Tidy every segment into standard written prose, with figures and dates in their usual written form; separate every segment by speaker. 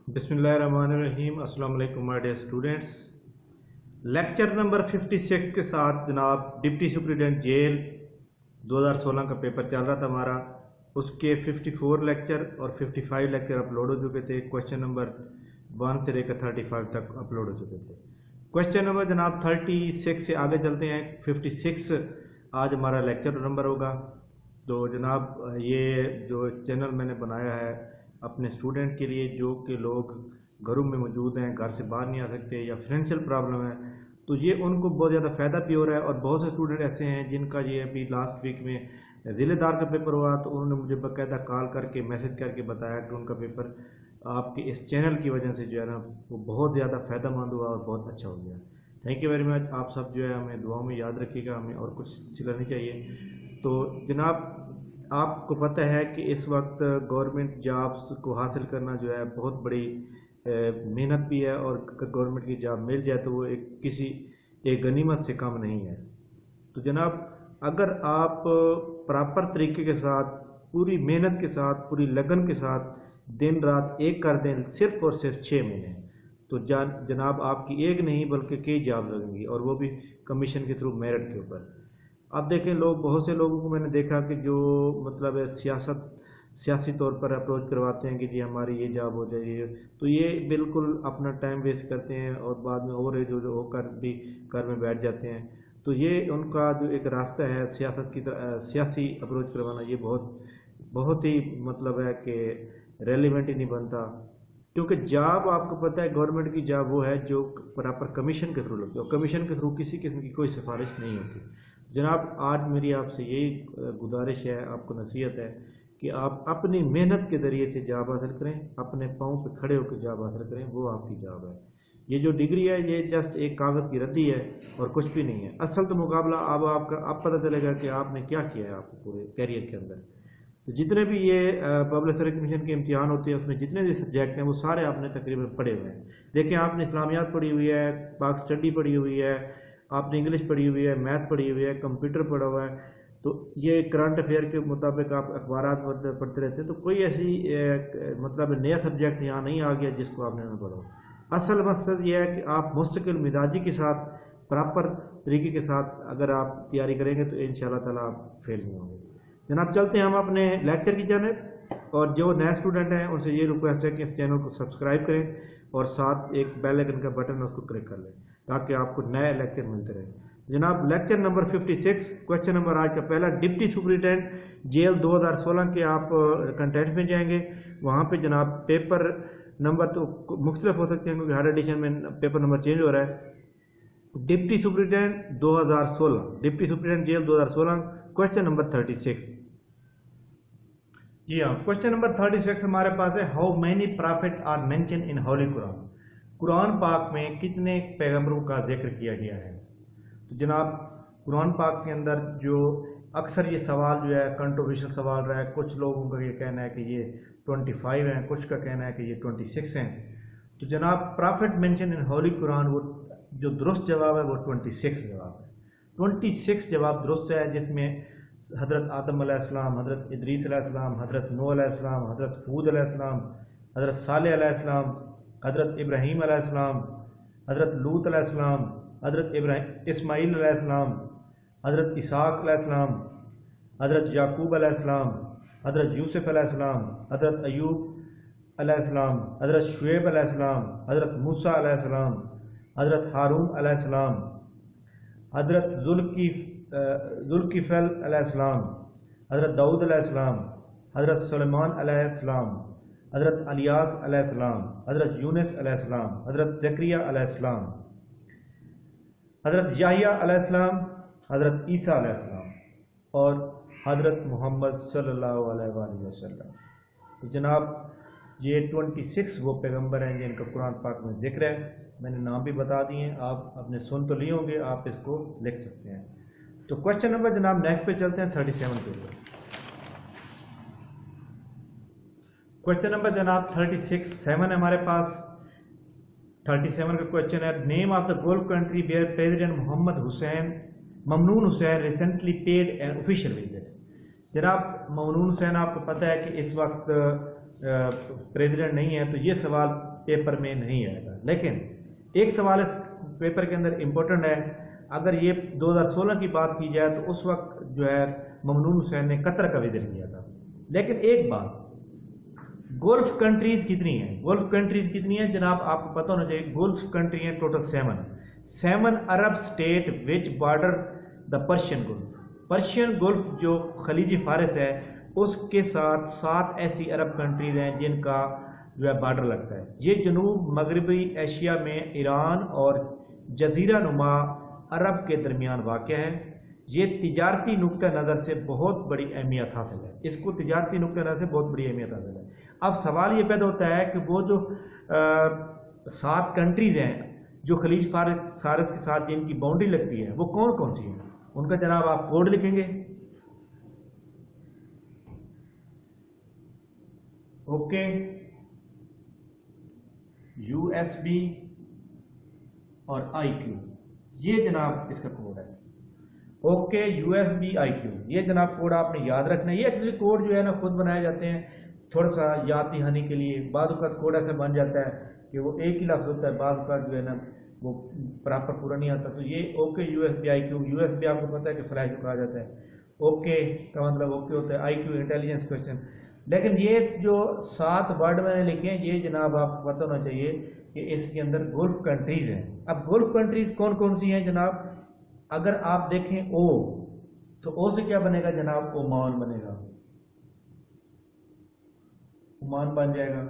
Speaker 1: बिस्मिल्लाहिर्रहमानिर्रहीम। अस्सलाम वालेकुम my dear students. Lecture number 56 के साथ जनाब डिप्टी सुप्रिटेंडेंट जेल 2016 का पेपर चल रहा था हमारा। उसके 54 लेक्चर और 55 लेक्चर अपलोड हो चुके थे। क्वेश्चन नंबर 1 से लेकर 35 तक अपलोड हो चुके थे। क्वेश्चन नंबर जनाब 36 से आगे चलते हैं। 56 आज हमारा लेक्चर नंबर होगा। तो जनाब ये जो चैनल मैंने बनाया है अपने स्टूडेंट के लिए, जो कि लोग घरों में मौजूद हैं, घर से बाहर नहीं आ सकते या फाइनेंशियल प्रॉब्लम है, तो ये उनको बहुत ज़्यादा फ़ायदा भी हो रहा है। और बहुत से स्टूडेंट ऐसे हैं जिनका ये अभी लास्ट वीक में ज़िलेदार का पेपर हुआ, तो उन्होंने मुझे बाकायदा कॉल करके मैसेज करके बताया कि उनका पेपर आपके इस चैनल की वजह से जो है ना वो बहुत ज़्यादा फ़ायदेमंद हुआ और बहुत अच्छा हो गया। Thank you very much. आप सब जो है हमें दुआओं में याद रखिएगा, हमें और कुछ सिखानी चाहिए। तो जनाब आपको पता है कि इस वक्त गवर्नमेंट जॉब्स को हासिल करना जो है बहुत बड़ी मेहनत भी है, और गवर्नमेंट की जॉब मिल जाए तो वो एक गनीमत से कम नहीं है। तो जनाब अगर आप प्रॉपर तरीके के साथ, पूरी मेहनत के साथ, पूरी लगन के साथ दिन रात एक कर दें सिर्फ और सिर्फ 6 महीने, तो जनाब आपकी एक नहीं बल्कि कई जॉब लगेंगी, और वो भी कमीशन के थ्रू मेरिट के ऊपर। अब देखें, बहुत से लोगों को मैंने देखा कि जो मतलब सियासी तौर पर अप्रोच करवाते हैं कि जी हमारी ये जॉब हो जाए, तो ये बिल्कुल अपना टाइम वेस्ट करते हैं और बाद में ओवर एज होकर भी घर में बैठ जाते हैं। तो ये उनका जो एक रास्ता है सियासत की सियासी अप्रोच करवाना, ये बहुत ही मतलब है कि रेलिवेंट ही नहीं बनता। क्योंकि जॉब आपको पता है गवर्नमेंट की जॉब वो है जो प्रॉपर कमीशन के थ्रू लगती है, और कमीशन के थ्रू किसी किस्म की कोई सिफारिश नहीं होती। जनाब आज मेरी आपसे यही गुजारिश है, आपको नसीहत है कि आप अपनी मेहनत के ज़रिए से जॉब हासिल करें, अपने पाँव पे खड़े होकर जॉब हासिल करें, वो आपकी जॉब है। ये जो डिग्री है ये जस्ट एक कागज़ की रद्दी है और कुछ भी नहीं है। असल तो मुकाबला अब पता चलेगा कि आपने क्या किया है आपके पूरे कैरियर के अंदर। तो जितने भी ये पब्लिक सर्विस कमीशन के इम्तिहान होते हैं उसमें जितने भी सब्जेक्ट हैं वो सारे आपने तकरीबन पढ़े हुए हैं। देखिए, आपने इस्लामियात पढ़ी हुई है, पाक स्टडी पढ़ी हुई है, आपने इंग्लिश पढ़ी हुई है, मैथ पढ़ी हुई है, कंप्यूटर पढ़ा हुआ है। तो ये करंट अफेयर के मुताबिक आप अखबारात पढ़ते रहते हैं। तो कोई ऐसी मतलब नया सब्जेक्ट यहाँ नहीं आ गया जिसको आपने ना पढ़ो। असल मकसद ये है कि आप मुस्तकिल मिजाजी के साथ, प्रॉपर तरीके के साथ अगर आप तैयारी करेंगे तो इंशाल्लाह ताला आप फेल नहीं होंगे। जनाब चलते हैं हम अपने लेक्चर की जानिब, और जो नए स्टूडेंट हैं उनसे ये रिक्वेस्ट है कि इस चैनल को सब्सक्राइब करें और साथ एक बेल आइकन का बटन है उसको क्लिक कर लें ताकि आपको नए लेक्चर मिलते रहे। जनाब लेक्चर नंबर 56, क्वेश्चन नंबर आज का पहला, डिप्टी सुपरिटेंडेंट जेल 2016 के आप कंटेंट में जाएंगे। वहाँ पे जनाब पेपर नंबर तो मुख्तलिफ हो सकते हैं क्योंकि हर एडिशन में पेपर नंबर चेंज हो रहा है। Deputy superintendent 2016, deputy superintendent jail 2016, question number 36। जी हाँ, क्वेश्चन नंबर 36 हमारे पास है, how many prophets are mention in holy Quran. कुरान पाक में कितने पैगंबरों का जिक्र किया गया है। तो जनाब कुरान पाक के अंदर जो अक्सर ये सवाल जो है कंट्रोवर्शियल सवाल रहा है, कुछ लोगों का ये कहना है कि ये 25 हैं, कुछ का कहना है कि ये 26 हैं। तो जनाब profit mention in holy Quran, वो जो दुरुस्त जवाब है वो 26 जवाब है। 26 जवाब दुरुस्त है, जिसमें हज़रत आदम अलैहिस्सलाम, हज़रत इदरीस अलैहिस्सलाम, हज़रत नूह अलैहिस्सलाम, हज़रत हूद अलैहिस्सलाम, हज़रत सालेह अलैहिस्सलाम, हज़रत इब्राहीम अलैहिस्सलाम, हज़रत लूत अलैहिस्सलाम, हज़रत इस्माईल अलैहिस्सलाम, हज़रत इसहाक अलैहिस्सलाम, हज़रत याकूब अलैहिस्सलाम, हज़रत यूसुफ अलैहिस्सलाम, हज़रत अय्यूब अलैहिस्सलाम, हज़रत शुएब अलैहिस्सलाम, हज़रत मूसा अलैहिस्सलाम, हज़रत हारून अलैहिस्सलाम, हज़रत जुल्किफल अलैहिस्सलाम, हज़रत दाऊद अलैहिस्सलाम, हज़रत सुलेमान अलैहिस्सलाम, हज़रत इलियास अलैहिस्सलाम, हज़रत यूनुस अलैहिस्सलाम, हज़रत ज़करिया अलैहिस्सलाम, हज़रत याहया अलैहिस्सलाम, हज़रत ईसा अलैहिस्सलाम और हज़रत मोहम्मद सल्लल्लाहु अलैहि वसल्लम। तो जनाब ये 26 वो पैगंबर हैं जिनका कुरान पाक में जिक्र है। मैंने नाम भी बता दिए, आप अपने सुन तो लिए होंगे, आप इसको लिख सकते हैं। तो क्वेश्चन नंबर जनाब नेक्स्ट पे चलते हैं 37 के ऊपर। क्वेश्चन नंबर जनाब 37 है हमारे पास। 37 का क्वेश्चन है, name of the gulf country where president Mamnoon Hussain recently paid an official visit. जनाब ममनून हुसैन आपको पता है कि इस वक्त प्रेसिडेंट नहीं है, तो ये सवाल पेपर में नहीं आएगा। लेकिन एक सवाल इस पेपर के अंदर इम्पोर्टेंट है, अगर ये 2016 की बात की जाए तो उस वक्त जो है ममनून हुसैन ने कतर का विजिट किया था। लेकिन एक बात, गल्फ कंट्रीज कितनी हैं? गल्फ कंट्रीज कितनी हैं जनाब? आपको पता होना चाहिए। गल्फ कंट्री हैं total 7 Arab state which border the Persian gulf. Persian gulf जो खलीज फारिस है उसके साथ 7 ऐसी अरब कंट्रीज हैं जिनका जो है बॉर्डर लगता है। ये जनूब मगरबी एशिया में ईरान और जजीरा नुमा अरब के दरमियान वाक़या है। ये तिजारती नुक्ता नज़र से बहुत बड़ी अहमियत हासिल है, इसको तिजारती नुक्ता नज़र से बहुत बड़ी अहमियत हासिल है। अब सवाल ये पैदा होता है कि वो जो 7 कंट्रीज़ हैं जो खलीज फारिस के साथ जिनकी बाउंड्री लगती है वो कौन कौन सी हैं? उनका जनाब आप कोड लिखेंगे। ओके, USB और IQ, ये जनाब इसका कोड है। ओके, USB IQ, ये जनाब कोड आपने याद रखना है। ये एक्चुअली कोड जो है ना खुद बनाए जाते हैं थोड़ा सा याद दहानी के लिए। बाद वक़्त कोड ऐसे बन जाता है कि वो एक ही लफ्ज़ होता है, बाद वक़्त जो है ना वो प्रॉपर पूरा नहीं आता। तो ये ओके USB IQ, USB आपको पता है कि फ्लैश कहा जाता है। ओके का मतलब ओके होता है, IQ इंटेलिजेंस क्वेश्चन। लेकिन ये जो 7 वर्ड मैंने लिखे हैं ये जनाब आपको पता होना चाहिए कि इसके अंदर गल्फ कंट्रीज हैं। अब गल्फ कंट्रीज कौन कौन सी हैं जनाब? अगर आप देखें ओ, तो ओ से क्या बनेगा जनाब? ओमान बनेगा, ओमान बन जाएगा,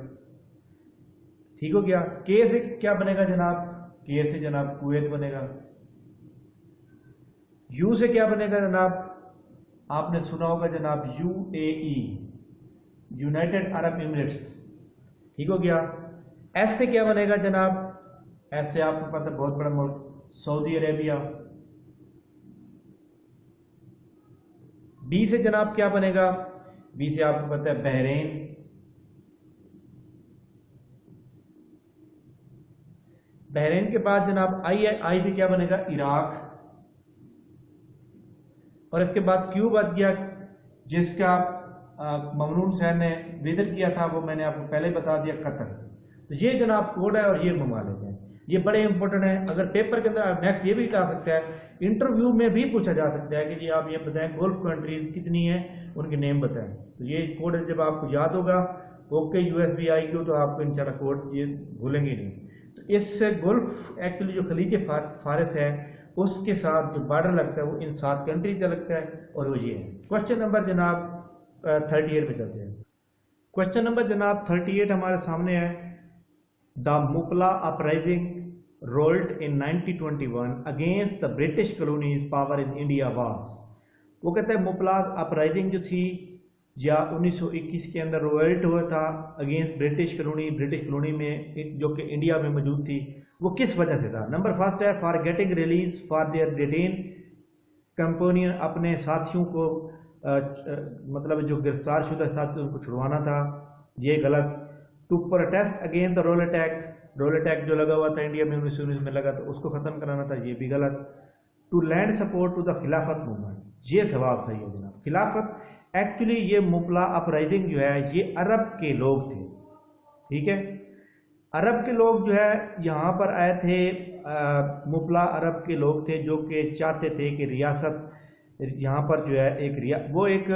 Speaker 1: ठीक हो गया। के से क्या बनेगा जनाब? के से जनाब कुवैत बनेगा। यू से क्या बनेगा जनाब? आपने सुना होगा जनाब UAE, यूनाइटेड अरब एमिरेट्स, ठीक हो गया। एस से क्या बनेगा जनाब? एस से आपको पता है बहुत बड़ा मुल्क सऊदी अरेबिया। बी से जनाब क्या बनेगा? बी से आपको पता है बहरीन। बहरीन के बाद जनाब आई से क्या बनेगा? इराक। और इसके बाद क्यू बच गया जिसका ममनून हुसैन ने विजिट किया था, वो मैंने आपको पहले बता दिया, कतर। तो ये जनाब कोड है और ये ममालिक हैं, ये बड़े इंपॉर्टेंट हैं। अगर पेपर के अंदर नेक्स्ट ये भी आ सकता है, इंटरव्यू में भी पूछा जा सकता है कि जी आप ये बताएं गल्फ कंट्रीज कितनी हैं, उनके नेम बताएं। तो ये कोड जब आपको याद होगा ओके USB IQ, तो आपको इंशाल्लाह कोड ये भूलेंगे नहीं। तो इस गल्फ एक्चुअली जो खलीज फारिस है उसके साथ जो बॉर्डर लगता है वो इन 7 कंट्रीज का लगता है और वो ये है। क्वेश्चन नंबर जनाब 38 पे चलते हैं। क्वेश्चन नंबर जनाब 38 हमारे सामने है। The Moplah uprising rolled in 1921 against the British colonies power in India was. वो कहता है मुपला अपराइजिंग जो थी या 1921 के अंदर रोल्ट हुआ था अगेंस्ट ब्रिटिश कॉलोनी में जो कि इंडिया में मौजूद थी, वो किस वजह से था? नंबर फर्स्ट है for getting release for their detain companion, अपने साथियों को मतलब जो गिरफ्तार शुदा साथियों को छुड़वाना था, ये गलत। To protest against the Rowlatt अटैक जो लगा हुआ था इंडिया में 1919 में लगा, तो उसको ख़त्म कराना था, ये भी गलत। To lend support to the Khilafat movement, ये सवाल सही है जनाब। खिलाफत एक्चुअली ये मुपला अपराइजिंग जो है ये अरब के लोग थे, ठीक है। अरब के लोग जो है यहाँ पर आए थे, मुपला अरब के लोग थे जो कि चाहते थे कि रियासत यहाँ पर जो है वो एक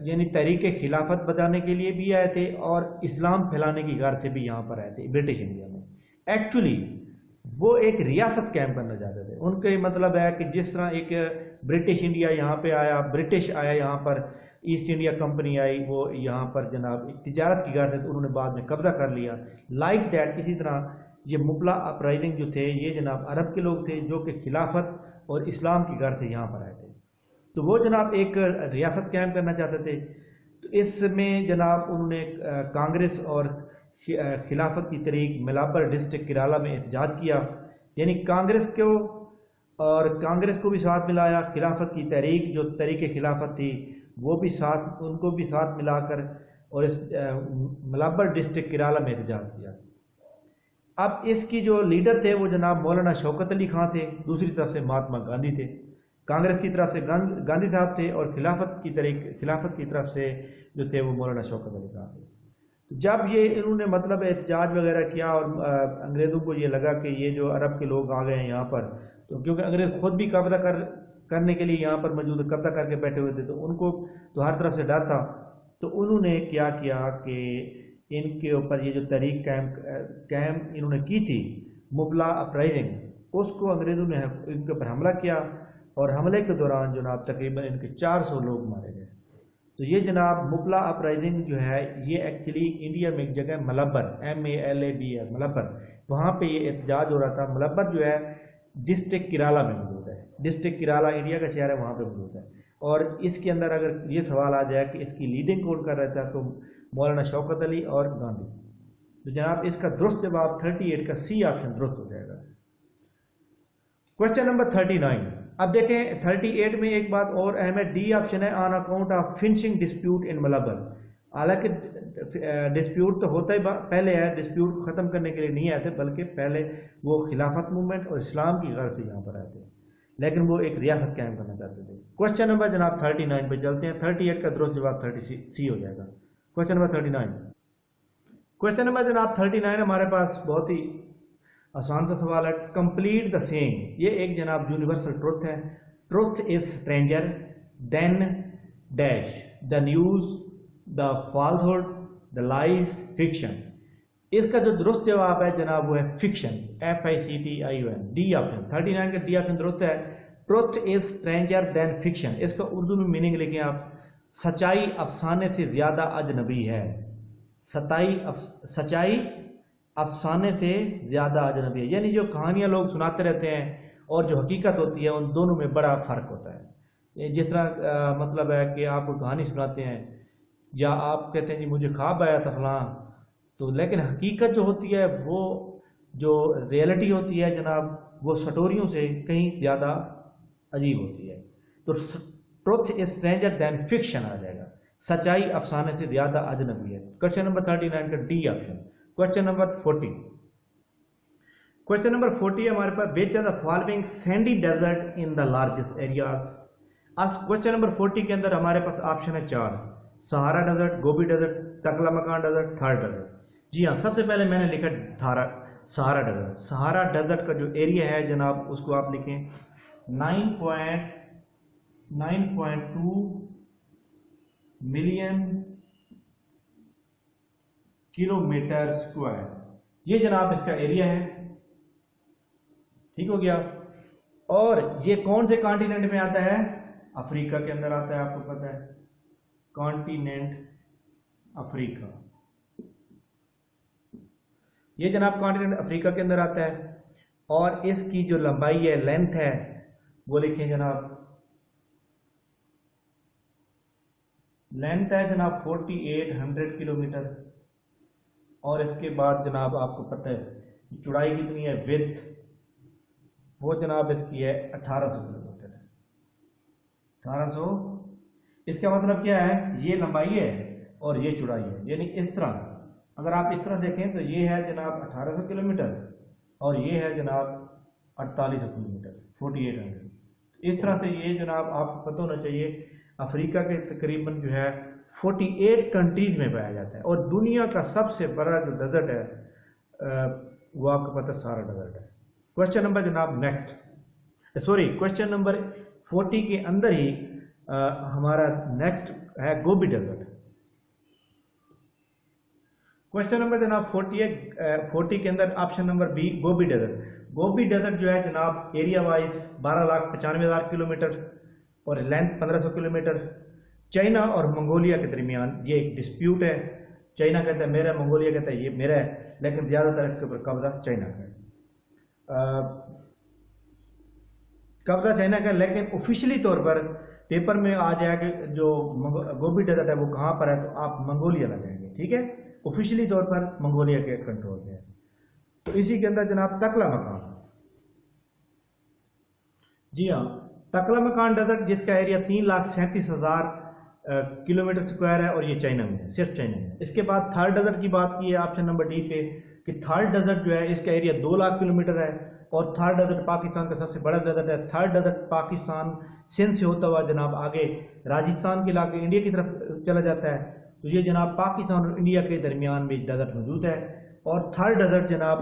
Speaker 1: यानी तहरीक खिलाफत बताने के लिए भी आए थे और इस्लाम फैलाने की गर्ज से भी यहाँ पर आए थे ब्रिटिश इंडिया में। एक्चुअली वो एक रियासत कायम करना चाहते थे। उनका मतलब है कि जिस तरह एक ब्रिटिश इंडिया यहाँ पे आया, ब्रिटिश आया यहाँ पर, ईस्ट इंडिया कंपनी आई, वो यहाँ पर जनाब तिजारत की गर्ज से, तो उन्होंने बाद में कब्जा कर लिया। लाइक दैट इसी तरह ये मुपला अपराइजिंग जो थे ये जनाब अरब के लोग थे जो कि खिलाफत और इस्लाम की गर्ज से यहाँ पर आए थे। तो वो जनाब एक रियासत कायम करना चाहते थे। तो इसमें जनाब उन्होंने कांग्रेस और खिलाफत की तरीक मलाबर डिस्ट्रिक्ट केरला में एहतजाज किया, यानी कांग्रेस को भी साथ मिलाया, खिलाफत की तहरीक जो तहरीक खिलाफत थी वो भी साथ, उनको भी साथ मिलाकर और इस मलाबर डिस्ट्रिक्ट केरला में एहतजाज किया। अब इसकी जो लीडर थे वो जनाब मौलाना शौकत अली खां थे, दूसरी तरफ से महात्मा गांधी थे। कांग्रेस की तरफ से गांधी साहब थे और खिलाफत की तरफ से जो थे वो मौलाना शौकत अली खां थे। जब ये इन्होंने मतलब एहतजाज वगैरह किया और अंग्रेज़ों को ये लगा कि ये जो अरब के लोग आ गए हैं यहाँ पर, तो क्योंकि अंग्रेज़ खुद भी कब्जा करने के लिए यहाँ पर मौजूद कब्जा करके बैठे हुए थे, तो उनको तो हर तरफ से डर था। तो उन्होंने क्या किया कि इनके ऊपर ये जो तहरीक कैम इन्होंने की थी, मुबला अपराइजिंग, उसको अंग्रेज़ों ने इनके ऊपर हमला किया और हमले के दौरान जनाब तकरीबन इनके 400 लोग मारे गए। तो ये जनाब मुबला अपराइजिंग जो है ये एक्चुअली इंडिया में एक जगह मलबर, MALABR मलबर, वहाँ पे ये एहतजाज हो रहा था। मलबर जो है डिस्ट्रिक्ट किराला में मौजूद है, डिस्ट्रिक्ट किराला इंडिया का शहर है, वहाँ पे मौजूद है। और इसके अंदर अगर ये सवाल आ जाए कि इसकी लीडिंग कौन कर रहा था, तो मौलाना शौकत अली और गांधी। तो जनाब इसका दुरुस्त जवाब 38 का सी ऑप्शन दुरुस्त हो जाएगा। Question number 39। अब देखें 38 में एक बात और अहम है, डी ऑप्शन है on account of finishing dispute in Malabar. हालांकि डिस्प्यूट तो होता ही पहले है, डिस्प्यूट को ख़त्म करने के लिए नहीं आते, बल्कि पहले वो खिलाफत मूवमेंट और इस्लाम की गर्ज से यहाँ पर आते, लेकिन वो एक रियासत कायम करना चाहते थे। क्वेश्चन नंबर जनाब 39 पे चलते हैं। 38 का दुरुस्त जवाब 30C हो जाएगा। Question number 39। क्वेश्चन नंबर जनाब 39 हमारे पास बहुत ही आसान सा सवाल है। कंप्लीट द सेम, ये एक जनाब यूनिवर्सल ट्रुथ है। Truth is stranger then dash the news, the falsehood, the lies, fiction. इसका जो दुरुस्त जवाब है जनाब वो है फिक्शन, FICTION, डी ऑप्शन। 39 का डी ऑप्शन दुरुस्त है। Truth is stranger than fiction, इसका उर्दू में मीनिंग लिखें आप, सच्चाई अफसाने से ज्यादा अजनबी है। सच्चाई अफसाने से ज्यादा अजनबी है, यानी जो कहानियां लोग सुनाते रहते हैं और जो हकीकत होती है, उन दोनों में बड़ा फर्क होता है। जिस तरह मतलब है कि आप कहानी सुनाते हैं या आप कहते हैं जी मुझे ख्वाब आया था फलां, तो लेकिन हकीकत जो होती है, वो जो रियलिटी होती है जनाब, वो स्टोरियों से कहीं ज़्यादा अजीब होती है। तो truth is stranger than fiction आ जाएगा, सच्चाई अफसाने से ज़्यादा अजनबी है। क्वेश्चन नंबर 39 का D option. Question number 40। Question number 40 हमारे पास, which are the following sandy desert in the largest areas. आज क्वेश्चन नंबर 40 के अंदर हमारे पास ऑप्शन है 4, Sahara desert, Gobi desert, Taklamakan desert, Thar desert. जी हाँ, सबसे पहले मैंने लिखा सहारा डेजर्ट। सहारा डेजर्ट का जो एरिया है जनाब, उसको आप लिखें 9.2 मिलियन किलोमीटर स्क्वायर, ये जनाब इसका एरिया है। ठीक हो गया। और ये कौन से कॉन्टिनेंट में आता है? अफ्रीका के अंदर आता है, आपको पता है, कॉन्टिनेंट अफ्रीका। ये जनाब कॉन्टिनेंट अफ्रीका के अंदर आता है। और इसकी जो लंबाई है, लेंथ है, वो लिखें जनाब, लेंथ है जनाब 4800 किलोमीटर। और इसके बाद जनाब आपको पता है चौड़ाई कितनी है, विड्थ, वो जनाब इसकी है 1800 किलोमीटर। 1800, इसका मतलब क्या है, ये लंबाई है और ये चौड़ाई है। यानी इस तरह अगर आप इस तरह देखें तो ये है जनाब 1800 किलोमीटर और ये है जनाब 4800 किलोमीटर, 4800। इस तरह से ये जनाब आपको पता होना चाहिए, अफ्रीका के तकरीबन जो है 48 कंट्रीज में पाया जाता है। और दुनिया का सबसे बड़ा जो डेजर्ट है वो आपको पता है सहारा डेजर्ट है। क्वेश्चन नंबर जनाब नेक्स्ट, सॉरी क्वेश्चन नंबर 40 के अंदर ही हमारा नेक्स्ट है गोबी डेजर्ट। क्वेश्चन नंबर जनाब 40 के अंदर option number B, Gobi desert. Gobi desert जो है जनाब एरिया वाइज 12,95,000 किलोमीटर और लेंथ 1500 किलोमीटर। चाइना और मंगोलिया के दरमियान ये एक डिस्प्यूट है। चाइना कहता है मेरा, मंगोलिया कहता है ये मेरा है, लेकिन ज़्यादातर इसके ऊपर कब्जा चाइना का है। कब्जा चाइना का, लेकिन ऑफिशियली तौर पर पेपर में आ जाएगा जो गोबी डेजर्ट है वो कहाँ पर है, तो आप मंगोलिया लगाएंगे। ठीक है, ऑफिशियली तौर पर मंगोलिया के कंट्रोल में है। तो इसी के अंदर जनाब तकलामकान, जी हाँ, तकलामकान डेजर्ट जिसका एरिया 3,37,000 किलोमीटर स्क्वायर है और ये चाइना में है, सिर्फ चाइना में। इसके बाद थार डेजर्ट की बात की है ऑप्शन नंबर डी पे कि थार डेजर्ट जो है इसका एरिया 2 लाख किलोमीटर है और थार डेजर्ट पाकिस्तान का सबसे बड़ा डेजर्ट है। थार डेजर्ट पाकिस्तान सिंध से होता हुआ जनाब आगे राजस्थान के इलाके इंडिया की तरफ चला जाता है तो ये जनाब पाकिस्तान और इंडिया के दरमियान में डेजर्ट मौजूद है। और थर्ड डेजर्ट जनाब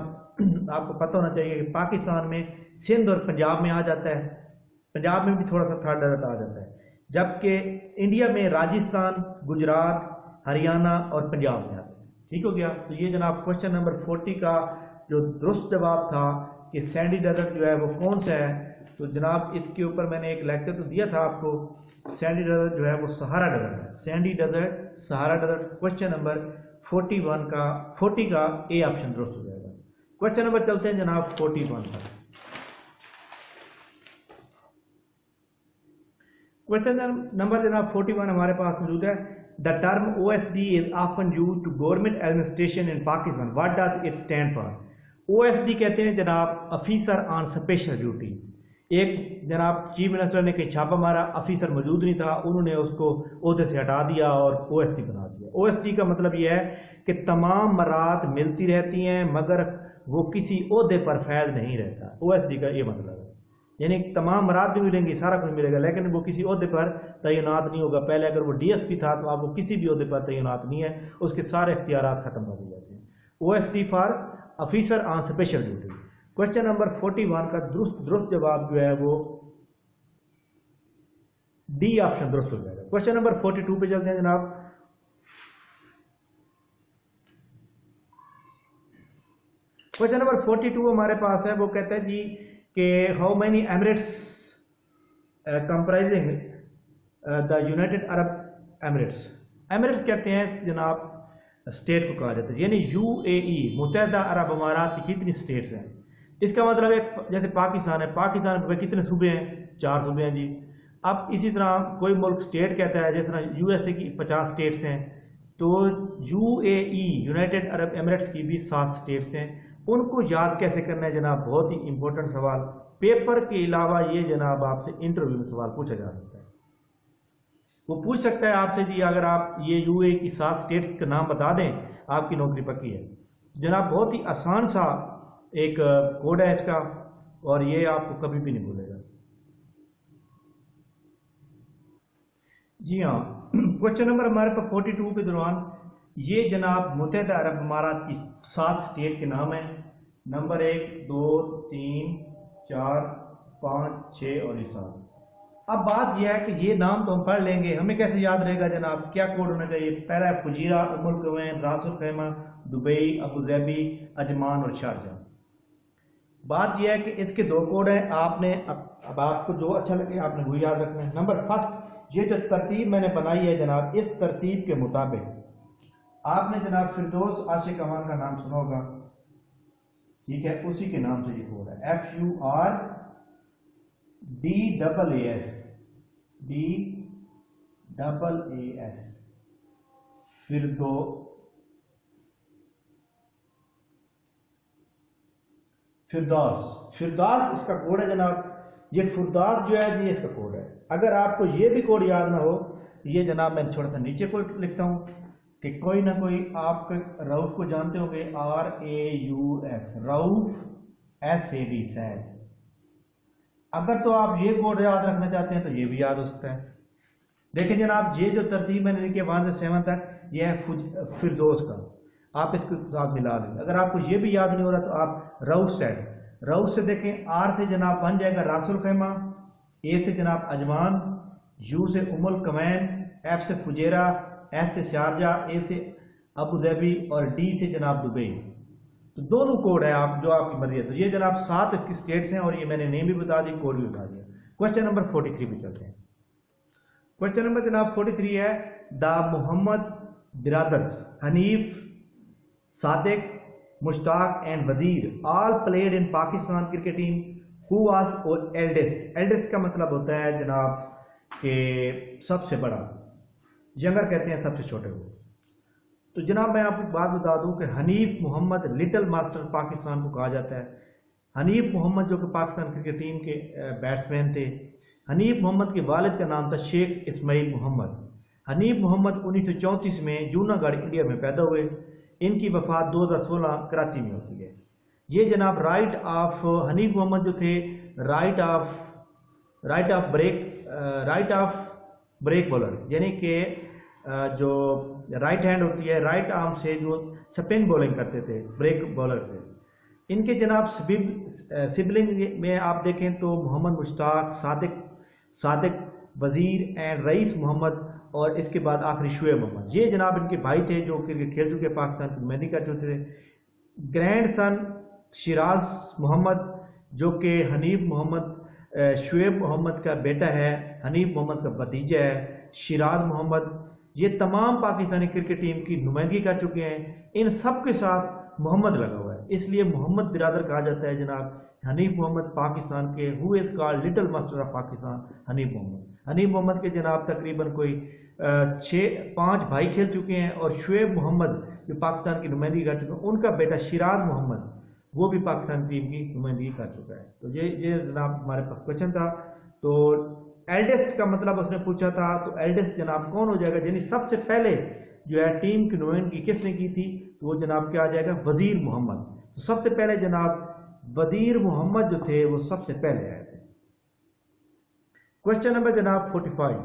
Speaker 1: आपको पता होना चाहिए कि पाकिस्तान में सिंध और पंजाब में आ जाता है, पंजाब में भी थोड़ा सा थर्ड डेजर्ट आ जाता है, जबकि इंडिया में राजस्थान, गुजरात, हरियाणा और पंजाब में आता है। ठीक हो गया। तो ये जनाब क्वेश्चन नंबर 40 का जो दुरुस्त जवाब था कि सैंडी डेजर्ट जो है वो कौन सा है, तो जनाब इसके ऊपर मैंने एक लेक्चर तो दिया था आपको। सैंडी डेजर्ट जो है वो सहारा डेजर्ट है, sandy desert, Sahara desert. Question number 40 का ए ऑप्शन दुरुस्त हो जाएगा। क्वेश्चन नंबर चलते हैं जनाब 41 पर। क्वेश्चन नंबर जनाब 41 हमारे पास मौजूद है। The term OSD is often used to government administration in Pakistan, what does it stand for? OSD कहते हैं जनाब ऑफिसर ऑन स्पेशल ड्यूटी। एक जनाब चीफ मिनिस्टर ने कहीं छापा मारा, ऑफिसर मौजूद नहीं था, उन्होंने उसको ओहदे से हटा दिया और OSD बना दिया। OSD का मतलब यह है कि तमाम मराद मिलती रहती हैं मगर वो किसी ओहदे पर फैज नहीं रहता। OSD का ये मतलब है, यानी तमाम मराद भी मिलेंगी, सारा कुछ मिलेगा, लेकिन वो किसी ओहदे पर तैनात नहीं होगा। पहले अगर वो DSP था तो अब वो किसी भी ओहदे पर तैनात नहीं है, उसके सारे इख्तियारात खत्म कर दिए जाते हैं। OSD for officer on special duty. Question number 41 का दुरुस्त जवाब जो है वो डी ऑप्शन दुरुस्त हो जाएगा। क्वेश्चन नंबर 42 पे चलते हैं जनाब। क्वेश्चन नंबर 42 हमारे पास है, वो कहता है जी कि how many Emirates comprising the United Arab Emirates. Emirates कहते हैं जनाब स्टेट को कहा जाता है, यानी UAE, मुत्तहदा अरब अमारात की कितनी स्टेट्स हैं। इसका मतलब है जैसे पाकिस्तान है, पाकिस्तान में कितने सूबे हैं? 4 सूबे हैं जी। अब इसी तरह कोई मुल्क स्टेट कहता है, जिस तरह USA की 50 स्टेट्स हैं, तो UAE, यूनाइटेड अरब एमिरेट्स की भी 7 स्टेट्स हैं। उनको याद कैसे करना है जनाब? बहुत ही इंपॉर्टेंट सवाल। पेपर के अलावा ये जनाब आपसे इंटरव्यू में सवाल पूछा जा सकता है। वो पूछ सकता है आपसे जी अगर आप ये UAE की 7 स्टेट्स का नाम बता दें आपकी नौकरी पक्की है। जनाब बहुत ही आसान सा एक कोड है इसका और ये आपको कभी भी नहीं भूलेगा। जी हाँ, क्वेश्चन नंबर हमारे पास 42 के दौरान ये जनाब मुत्तहदा अरब अमारात की 7 स्टेट के नाम हैं। नंबर 1, 2, 3, 4, 5, 6 और 7। अब बात यह है कि ये नाम तो हम पढ़ लेंगे, हमें कैसे याद रहेगा जनाब? क्या कोड होना चाहिए? पहला है फुजीरा, उमुल कुवैन, रास अल खैमा, दुबई, अबू धाबी, अजमान और शारजा। बात यह है कि इसके 2 कोड हैं। आपने अब आपको जो अच्छा लगे आपने वो याद रखना है। नंबर फर्स्ट, ये जो तरतीब मैंने बनाई है जनाब, इस तरतीब के मुताबिक आपने जनाब फिरदौस आशिक अमान का नाम सुना होगा, ठीक है, उसी के नाम से ये कोड है FURDAAS फिरदौस इसका कोड है जनाब। ये फुरदास जो है ये इसका कोड है। अगर आपको ये भी कोड याद ना हो, ये जनाब मैं थोड़ा सा नीचे कोड लिखता हूँ कि कोई ना कोई आप रऊफ को जानते होंगे, RAUF, रऊफ SAD, सैद। अगर तो आप ये कोड याद रखना चाहते हैं तो ये भी याद हो सकता है। देखिए जनाब, ये जो तरतीब मैंने लिखी है 1 से 7 तक, ये है फिरदौस का, आप इसके साथ मिला दें। अगर आपको ये भी याद नहीं हो रहा तो आप रऊफ से देखें। R से जनाब बन जाएगा रासुल खैमा, A से जनाब अजमान, U से उमुल कवैन, F से फुजेरा, S से शारजा, A से अबू धाबी और D से जनाब दुबई। तो दोनों कोड है, आप जो आपकी मर्जी है। तो ये जनाब 7 इसकी स्टेट्स हैं और ये मैंने नेम भी बता दी, कोड भी बता दिया। क्वेश्चन नंबर 43 पे चलते हैं। क्वेश्चन नंबर जनाब 43 है, the Mohammad brothers Hanif, Sadiq, Mushtaq and Wazir all played in Pakistan cricket team, who was eldest. Eldest का मतलब होता है जनाब कि सबसे बड़ा, यंगर कहते हैं सबसे छोटे को। तो जनाब मैं आपको बात बता दूं कि हनीफ मोहम्मद लिटिल मास्टर पाकिस्तान को कहा जाता है। हनीफ मोहम्मद जो कि पाकिस्तान क्रिकेट टीम के बैट्समैन थे। हनीफ मोहम्मद के वालिद का नाम था शेख इस्माइल मोहम्मद। हनीफ मोहम्मद 1934 में जूनागढ़ इंडिया में पैदा हुए। इनकी वफात 2016 कराची में होती है। ये जनाब हनीफ मोहम्मद जो थे राइट ऑफ ब्रेक बॉलर, यानी कि जो राइट हैंड होती है, राइट आर्म से जो स्पिन बॉलिंग करते थे, ब्रेक बॉलर थे। इनके जनाब सिबलिंग में आप देखें तो मोहम्मद मुश्ताक, सादिक वजीर एंड रईस मोहम्मद और इसके बाद आखिरी शुएब मोहम्मद, ये जनाब इनके भाई थे जो क्रिकेट खेल चुके, पाकिस्तान की नुमाइंदगी कर चुके थे। ग्रैंड सन शिराज मोहम्मद जो कि हनीफ मोहम्मद, शुएब मोहम्मद का बेटा है, हनीफ मोहम्मद का भतीजा है, शिराज मोहम्मद, ये तमाम पाकिस्तानी क्रिकेट टीम की नुमाइंदगी कर चुके हैं। इन सब के साथ मोहम्मद लगा हुआ है, इसलिए मोहम्मद बिरादर कहा जाता है जनाब। हनीफ मोहम्मद पाकिस्तान के who is called little master of Pakistan, Hanif Mohammad. Hanif Mohammad के जनाब तकरीबन कोई 5 भाई खेल चुके हैं, और शुएब मोहम्मद जो पाकिस्तान की नुमाइंदगी कर चुके हैं, उनका बेटा शिराज मोहम्मद वो भी पाकिस्तान टीम की नुमाइंदगी कर चुका है। तो ये जनाब हमारे पास क्वेश्चन था। तो एल्डेस्ट का मतलब उसने पूछा था, तो एल्डेस्ट जनाब कौन हो जाएगा, यानी सबसे पहले जो है टीम की नुमाइंदगी किसने की थी, तो वो जनाब क्या आ जाएगा, वजीर मोहम्मद। तो सबसे पहले जनाब वजीर मोहम्मद जो थे वो सबसे पहले आए थे। क्वेश्चन नंबर जनाब 45,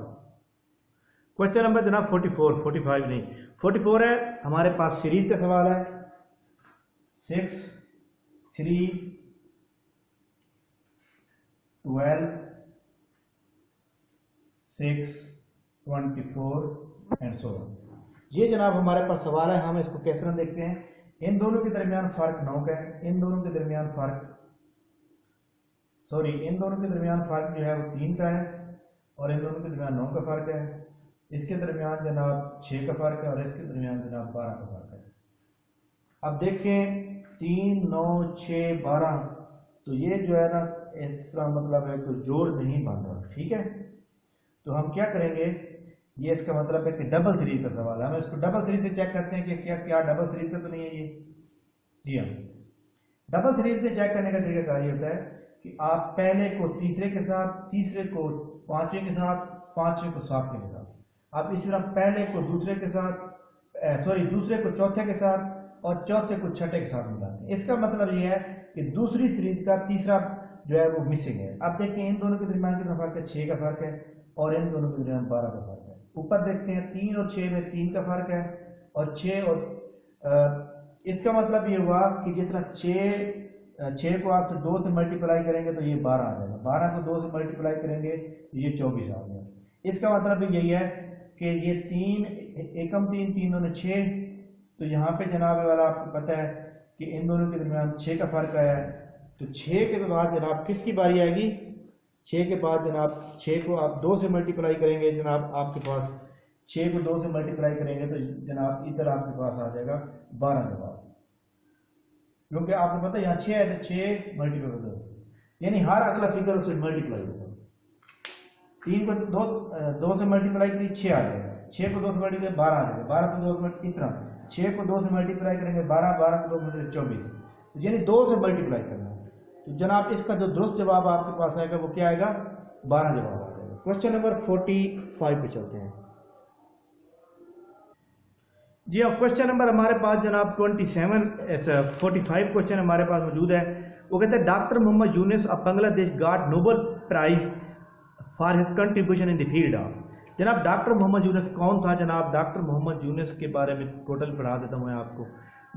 Speaker 1: क्वेश्चन नंबर जनाब 45 नहीं 44 है हमारे पास। सीरीज का सवाल है 6, 3, 12, 6, 24 एंड सो ऑन। ये जनाब हमारे पास सवाल है, हम इसको कैसे देखते हैं। इन दोनों के दरमियान फर्क 9 का है, इन दोनों के दरमियान फर्क इन दोनों के दरमियान फर्क जो है वो 3 का है, और इन दोनों के दरमियान 9 का फर्क है। इसके दरमियान जनाब 6 का फर्क है, और इसके दरमियान जनाब 12 का फर्क है। अब देखें 3, 9, 6, 12, तो ये जो है ना इस तरह मतलब है कोई जोड़ नहीं बन रहा, ठीक है। तो हम क्या करेंगे, ये इसका मतलब है कि डबल सीरीज का सवाल है, हम इसको डबल सीरीज से चेक करते हैं कि क्या डबल सीरीज का तो नहीं है ये। जी हाँ, डबल सीरीज से चेक करने का तरीका ये होता है कि आप पहले को तीसरे के साथ, तीसरे को पांचवें के साथ, पांचवें को सातवें के साथ, आप इसी तरह पहले को दूसरे के साथ, दूसरे को चौथे के साथ, और चौथे को छठे के साथ मिलाते हैं। इसका मतलब ये है कि दूसरी सीरीज का तीसरा जो है वो मिसिंग है। अब देखिए इन दोनों के दरमियान कितना फर्क है, 6 का फर्क है, और इन दोनों के दरमियान 12 का फर्क है। ऊपर देखते हैं 3 और 6 में 3 का फर्क है, और 6 और इसका मतलब ये हुआ कि जितना 6 को आप 2 से मल्टीप्लाई करेंगे तो ये 12 आ जाएगा, 12 को 2 से मल्टीप्लाई करेंगे तो ये 24 आ गया। इसका मतलब भी यही है कि ये 3 एकम 3 दोनों 6, तो यहाँ पे जनाब वाला आपको पता है कि इन दोनों के दरमियान 6 का फर्क आया है। तो 6 के बाद जनाब किसकी बारी आएगी, 6 के बाद जनाब 6 को आप 2 से मल्टीप्लाई करेंगे, जनाब आपके पास 6 को 2 से मल्टीप्लाई करेंगे तो जनाब इधर आपके पास आ जाएगा 12 के बाद, क्योंकि आपको पता है यहाँ 6 है तो 6 मल्टीप्लाई कर दो, यानी हर अगला फिगर उससे मल्टीप्लाई होगा। 3 को 2 से मल्टीप्लाई करिए 6 आ जाएगा, 6 को 2 से मल्टीप्लाई 12 आ जाएगा, 12 को 2 से मल्टीप्लाई इतना, 6 को 2 से मल्टीप्लाई करेंगे 12, 12 को 2 से मल्टीप्लाई 24, यानी 2 से मल्टीप्लाई करना है। तो जनाब इसका जो दुरुस्त जवाब आपके पास आएगा वो क्या आएगा, 12 जवाब आ जाएगा। क्वेश्चन नंबर 45 पे चलते हैं। जी हाँ, क्वेश्चन नंबर हमारे पास जनाब 45 क्वेश्चन हमारे पास मौजूद है। वो कहते हैं doctor Mohammad Yunus of Bangladesh got Nobel prize for his contribution in the field of. जनाब डॉक्टर मोहम्मद यूनुस कौन था, जनाब डॉक्टर मोहम्मद यूनुस के बारे में टोटल पढ़ा देता हूँ मैं आपको।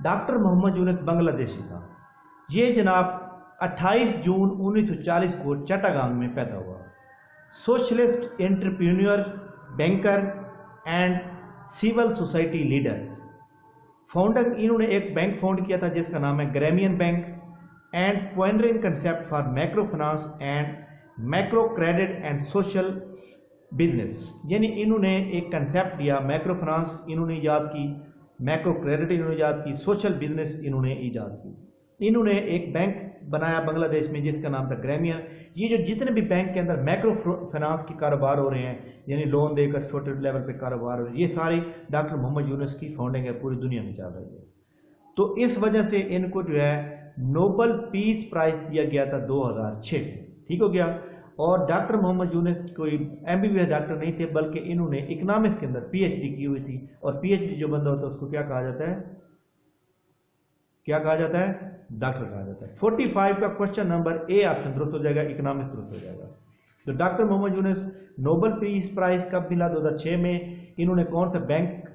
Speaker 1: डॉक्टर मोहम्मद यूनुस बांग्लादेशी था। ये जनाब 28 जून 1940 को चट्टागांग में पैदा हुआ। Socialist entrepreneur, banker and civil society leader. Founder इन्होंने एक बैंक फाउंड किया था जिसका नाम है Grameen Bank, and pioneering concept for micro finance and micro credit and social business, यानी इन्होंने एक कंसेप्ट दिया, माइक्रो फाइनेंस इन्होंने ईजाद की, माइक्रो क्रेडिट इन्होंने ईजाद की, सोशल बिजनेस इन्होंने ईजाद की। इन्होंने एक बैंक बनाया बांग्लादेश में जिसका नाम था ग्रामीण। ये जो जितने भी बैंक के अंदर माइक्रो फाइनेंस के कारोबार हो रहे हैं, यानी लोन देकर छोटे लेवल पे कारोबार हो रहे हैं, ये सारी डॉक्टर मोहम्मद यूनुस की फाउंडिंग है, पूरी दुनिया में चल रही है। तो इस वजह से इनको जो है नोबेल पीस प्राइज दिया गया था 2006, ठीक हो गया। और डॉक्टर मोहम्मद यूनुस कोई MBBS डॉक्टर नहीं थे, बल्कि इन्होंने इकोनॉमिक्स के अंदर PhD की हुई थी, और PhD जो बंदा होता है उसको क्या कहा जाता है, क्या कहा जाता है, डॉक्टर कहा जाता है। 45 का क्वेश्चन नंबर A ऑप्शन दुरुस्त हो जाएगा, इकोनॉमिक्स दुरुस्त हो जाएगा। तो doctor Mohammad Yunus Nobel peace prize कब मिला, 2006 में। इन्होंने कौन सा बैंक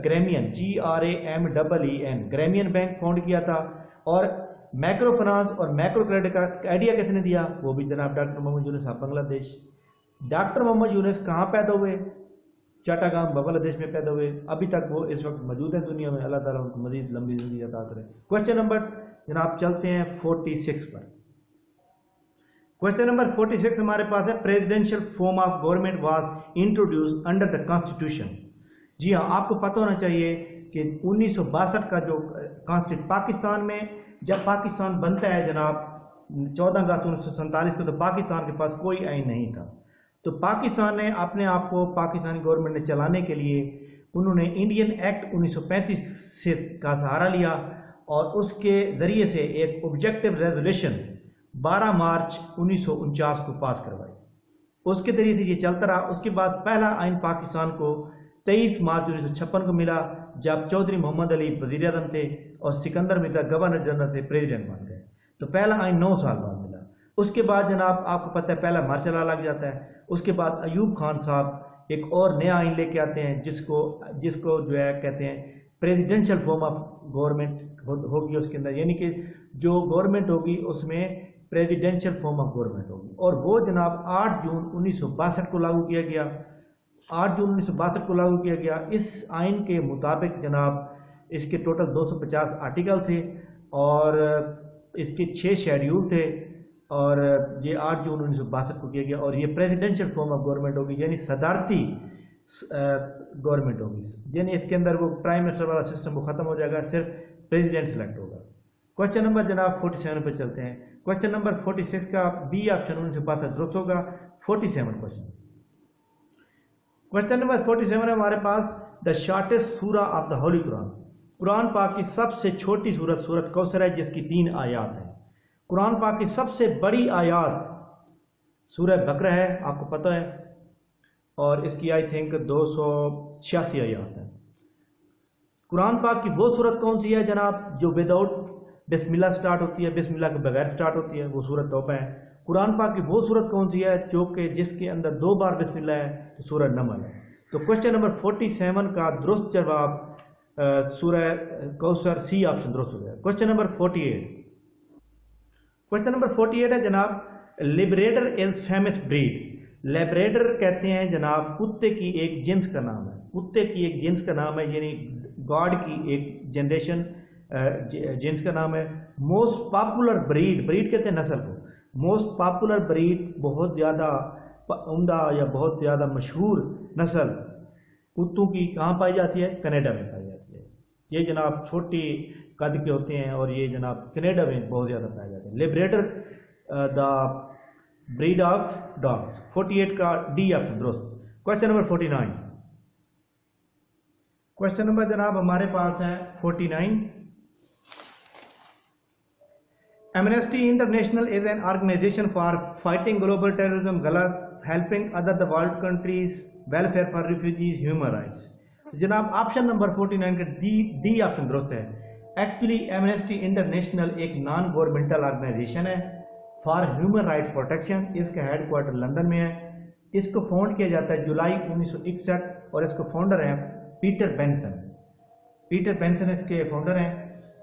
Speaker 1: ग्रामीण GRAMEEN ग्रामीण बैंक फाउंड किया था। और माइक्रो फाइनेंस और माइक्रो क्रेडिट का आइडिया किसने दिया? वो भी जनाब डॉक्टर मोहम्मद यूनुस साहब, बांग्लादेश। डॉक्टर मोहम्मद यूनुस कहाँ पैदा हुए? चट्टागाम, बांग्लादेश में पैदा हुए। अभी तक वो इस वक्त मौजूद है दुनिया में। अल्लाह ताला उनको मजीद लंबी जिंदगी अता करे। क्वेश्चन नंबर जनाब चलते हैं 46 पर। क्वेश्चन नंबर 46 हमारे पास है, presidential form of government was introduce under the constitution. जी हाँ, आपको पता होना चाहिए कि 1962 का जो कॉन्स्टिट्यूशन पाकिस्तान में जब पाकिस्तान बनता है जनाब 14 अगस्त 1947 को, तो पाकिस्तान के पास कोई आइन नहीं था। तो पाकिस्तान ने अपने आप को, पाकिस्तानी गवर्नमेंट ने चलाने के लिए उन्होंने इंडियन एक्ट 1935 से का सहारा लिया और उसके ज़रिए से एक ऑब्जेक्टिव रेजोल्यूशन 12 मार्च 1949 को पास करवाई। उसके ज़रिए से ये चलता रहा। उसके बाद पहला आइन पाकिस्तान को 23 मार्च 1956 को मिला, जब चौधरी मोहम्मद अली वज़ीर आज़म थे और सिकंदर मिर्जा गवर्नर जनरल से प्रेसिडेंट बन गए। तो पहला आइन 9 साल बाद मिला। उसके बाद जनाब आपको पता है पहला मार्शल लॉ लग जाता है। उसके बाद अयूब खान साहब एक और नया आइन लेके आते हैं जिसको जो है कहते हैं प्रेसिडेंशियल फॉर्म ऑफ गवर्नमेंट होगी उसके अंदर, यानी कि जो गवर्नमेंट होगी उसमें प्रेसिडेंशियल फॉर्म ऑफ गवर्नमेंट होगी। और वो जनाब 8 जून 1962 को लागू किया गया। 8 जून 1962 को लागू किया गया। इस आइन के मुताबिक जनाब इसके टोटल 250 आर्टिकल थे और इसके 6 शेड्यूल थे और ये 8 जून 1962 को किया गया। और ये प्रेसिडेंशियल फॉर्म ऑफ गवर्नमेंट होगी, यानी सदारती गवर्नमेंट होगी, यानी इसके अंदर वो प्राइम मिनिस्टर वाला सिस्टम वो खत्म हो जाएगा, सिर्फ प्रेसिडेंट सेलेक्ट होगा। क्वेश्चन नंबर जनाब 47 पर चलते हैं। क्वेश्चन नंबर 46 का बी ऑप्शन 1962 दुरुस्त होगा। 47 क्वेश्चन नंबर 47 है हमारे पास, द शॉर्टेस्ट सूरा ऑफ द होली कुरान। कुरान पाक की सबसे छोटी सूरत कौसर है जिसकी 3 आयात हैं। कुरान पाक की सबसे बड़ी आयात सूरह बकरा है, आपको पता है, और इसकी आई थिंक 286 आयात है। कुरान पाक की वो सूरत कौन सी है जनाब जो विदाउट बिस्मिल्लाह स्टार्ट होती है, बिस्मिल्लाह के बगैर स्टार्ट होती है? वो सूरत तौबा है। कुरान पाक की वो सूरत कौन सी है जो कि जिसके अंदर 2 बार बिस्मिल्लाह है? तो सूरह नमल है। तो क्वेश्चन नंबर 47 का दुरुस्त जवाब सूरह कौसर, सी ऑप्शन दुरुस्त हो गया। Question number 48। क्वेश्चन नंबर 48 है जनाब, लिबरेटर इज फेमस ब्रीड। लेबरेटर कहते हैं जनाब कुत्ते की एक जिन्स का नाम है। कुत्ते की एक जिन्स का नाम है, यानी गॉड की एक जनरेशन जिन्स का नाम है। मोस्ट पॉपुलर ब्रीड, ब्रीड कहते हैं नस्ल को। मोस्ट पॉपुलर ब्रीड, बहुत ज़्यादा उम्दा या बहुत ज़्यादा मशहूर नस्ल कुत्तों की कहाँ पाई जाती है? कनाडा में पाई जाती है। ये जनाब छोटी कद के होते हैं और ये जनाब कनाडा में बहुत ज़्यादा पाए जाते हैं। Labrador the breed of dogs. 48 का डी ऑप्शन दुरुस्त। Question number 49। क्वेश्चन नंबर जनाब हमारे पास है 49। Amnesty International is an organisation for fighting global terrorism, गलत, helping other the world countries, welfare for refugees, human rights. जनाब ऑप्शन नंबर 49 का D option दुरुस्त है। एक्चुअली एमनेस्टी इंटरनेशनल एक नॉन गवर्नमेंटल ऑर्गेनाइजेशन है फॉर ह्यूमन राइट्स प्रोटेक्शन। इसका headquarter London में है। इसको फाउंड किया जाता है जुलाई 1961 और इसको फाउंडर हैं पीटर बेंसन। पीटर बेंसन इसके फाउंडर हैं।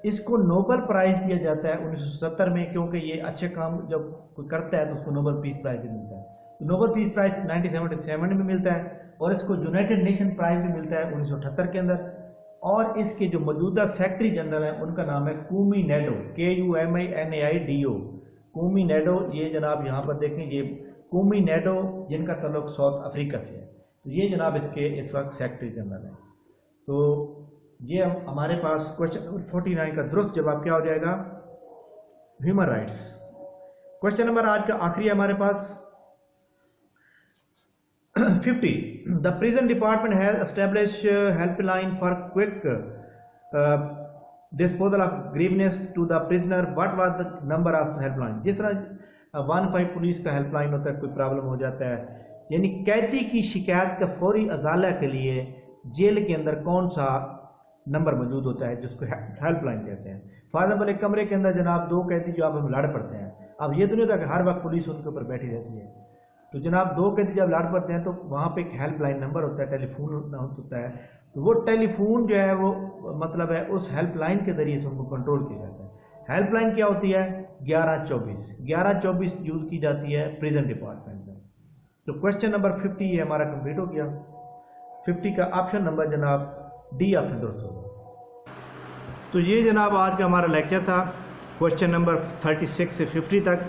Speaker 1: इसको नोबेल प्राइज़ दिया जाता है 1970 में, क्योंकि ये अच्छे काम जब कोई करता है तो उसको नोबेल पीस प्राइज़ भी मिलता है। तो नोबेल पीस प्राइज़ 1977 में मिलता है और इसको यूनाइटेड नेशन प्राइज़ भी मिलता है 1978 के अंदर। और इसके जो मौजूदा सेक्रेटरी जनरल हैं उनका नाम है कूमी नेडो, KUMINAIDO, कूमी नेडो। ये जनाब यहाँ पर देखें, ये कूमी नेडो जिनका तल्लुक साउथ अफ्रीका से है। तो ये जनाब इसके इस वक्त सेक्रेटरी जनरल हैं। तो ये हमारे पास क्वेश्चन नंबर 49 का दुरुस्त जवाब क्या हो जाएगा? Human rights. क्वेश्चन नंबर आज का आखिरी है हमारे पास 50। The prison department has establish helpline for quick disposal of grievance to the prisoner. What was the number of helpline? जिस तरह 15 पुलिस का हेल्पलाइन होता है, कोई प्रॉब्लम हो जाता है, यानी कैदी की शिकायत का फौरी अजाला के लिए जेल के अंदर कौन सा नंबर मौजूद होता है जिसको हेल्पलाइन कहते हैं। फॉर एग्जाम्पल एक कमरे के अंदर जनाब 2 कैदी जो आप हम लड़ पड़ते हैं, अब ये तो नहीं होता कि हर वक्त पुलिस उनके ऊपर बैठी रहती है। तो जनाब 2 कैदी जब लड़ पड़ते हैं तो वहाँ पे एक हेल्पलाइन नंबर होता है, टेलीफोन होता है, वो टेलीफोन जो है वो मतलब है उस हेल्पलाइन के ज़रिए से उनको कंट्रोल किया जाता है। हेल्पलाइन क्या होती है? 1124 यूज़ की जाती है प्रिजन डिपार्टमेंट में। तो क्वेश्चन नंबर 50 ये हमारा कंप्लीट हो गया। 50 का ऑप्शन नंबर जनाब डी ऑप्शन दुरुस्त होगा। तो ये जनाब आज का हमारा लेक्चर था, क्वेश्चन नंबर 36 से 50 तक।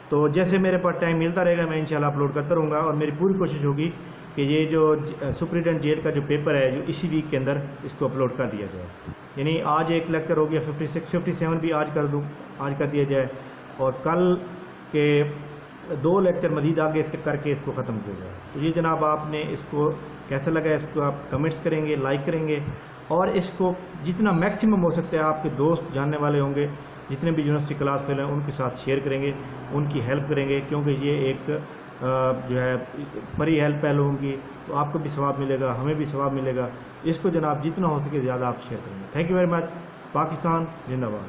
Speaker 1: तो जैसे मेरे पास टाइम मिलता रहेगा मैं इंशाल्लाह अपलोड करता रहूँगा, और मेरी पूरी कोशिश होगी कि ये जो सुपरिटेंडेंट जेल का जो पेपर है जो इसी वीक के अंदर इसको अपलोड कर दिया जाए। यानी आज एक लेक्चर हो गया 56, 57 भी आज कर दूँ, आज कर दिया जाए, और कल के 2 लेक्चर मजीद आगे इसके करके इसको ख़त्म किया जाए। तो ये जनाब आपने इसको कैसा लगा इसको आप कमेंट्स करेंगे, लाइक करेंगे, और इसको जितना मैक्सिमम हो सकता है आपके दोस्त जानने वाले होंगे जितने भी यूनिवर्सिटी क्लास फेल हैं उनके साथ शेयर करेंगे, उनकी हेल्प करेंगे, क्योंकि ये एक जो है बड़ी हेल्प है लोगों की। तो आपको भी सवाब मिलेगा, हमें भी सवाब मिलेगा। इसको जनाब जितना हो सके ज़्यादा आप शेयर करेंगे। Thank you very much. Pakistan जिंदाबाद।